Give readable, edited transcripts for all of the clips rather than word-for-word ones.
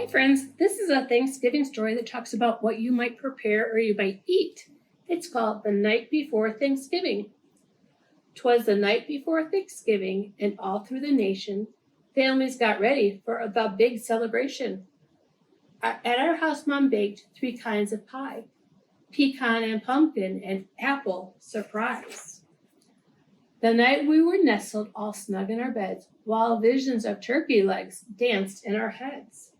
Hi friends, this is a Thanksgiving story that talks about what you might prepare or you might eat. It's called The Night Before Thanksgiving. 'Twas the night before Thanksgiving, and all through the nation, families got ready for the big celebration. At our house, Mom baked 3 kinds of pie: pecan and pumpkin and apple surprise. The night we were nestled all snug in our beds, while visions of turkey legs danced in our heads.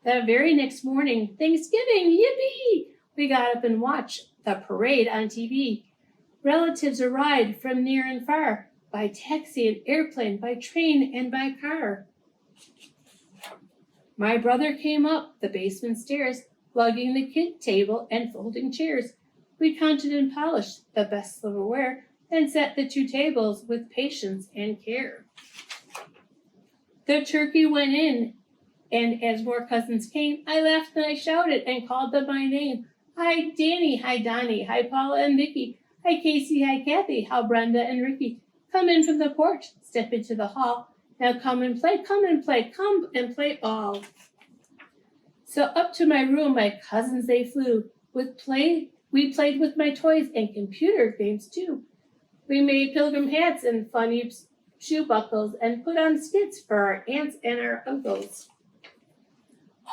That very next morning, Thanksgiving, yippee! We got up and watched the parade on TV. Relatives arrived from near and far, by taxi and airplane, by train and by car. My brother came up the basement stairs, lugging the kid table and folding chairs. We counted and polished the best silverware, and set the 2 tables with patience and care. The turkey went in, and as more cousins came, I laughed and I shouted and called them by name. Hi Danny, hi Donnie, hi Paula and Vicky, hi Casey, hi Kathy, how Brenda and Ricky. Come in from the porch, step into the hall. Now come and play, come and play all. So up to my room my cousins they flew. We played with my toys and computer games too. We made pilgrim hats and funny shoe buckles and put on skits for our aunts and our uncles.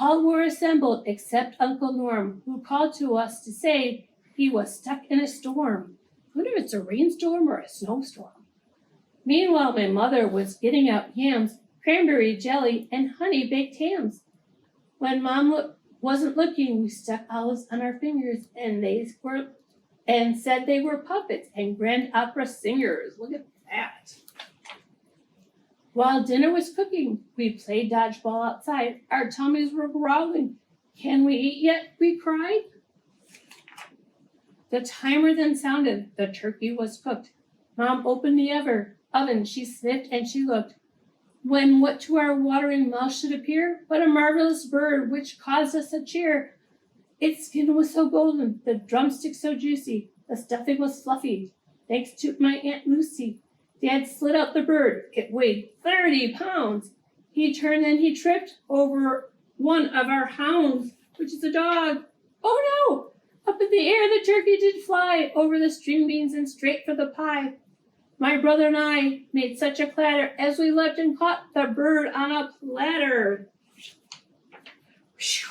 All were assembled except Uncle Norm, who called to us to say he was stuck in a storm. Wonder if it's a rainstorm or a snowstorm. Meanwhile, my mother was getting out yams, cranberry jelly, and honey-baked hams. When Mom wasn't looking, we stuck olives on our fingers, and said they were puppets and grand opera singers. Look at that. While dinner was cooking, we played dodgeball outside. Our tummies were growling. Can we eat yet? We cried. The timer then sounded. The turkey was cooked. Mom opened the oven. She sniffed and she looked. When what to our watering mouth should appear but a marvelous bird which caused us a cheer. Its skin was so golden, the drumstick so juicy, the stuffing was fluffy. Thanks to my Aunt Lucy. Dad slid out the bird. It weighed 30 pounds. He turned and he tripped over one of our hounds, which is a dog. Oh no! Up in the air the turkey did fly, over the string beans and straight for the pie. My brother and I made such a clatter as we leapt and caught the bird on a platter. Whew.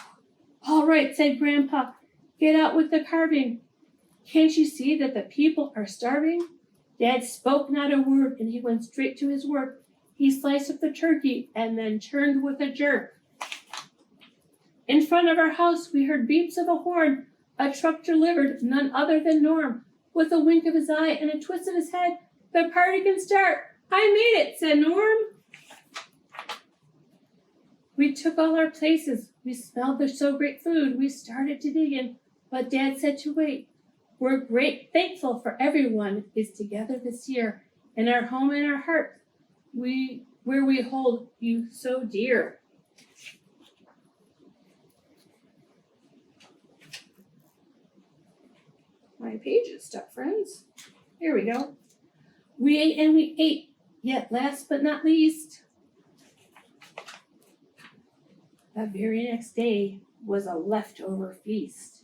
All right, said Grandpa, get out with the carving. Can't you see that the people are starving? Dad spoke not a word, and he went straight to his work. He sliced up the turkey and then turned with a jerk. In front of our house, we heard beeps of a horn. A truck delivered, none other than Norm. With a wink of his eye and a twist of his head, the party can start. I made it, said Norm. We took all our places. We smelled the so great food. We started to dig in, but Dad said to wait. We're thankful for everyone is together this year in our home and our hearts, where we hold you so dear. My page is stuck, friends. Here we go. We ate and we ate, yet last but not least, the very next day was a leftover feast.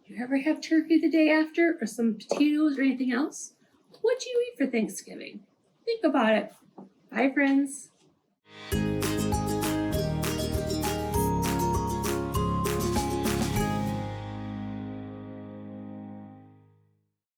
Do you ever have turkey the day after, or some potatoes or anything else? What do you eat for Thanksgiving? Think about it. Bye, friends.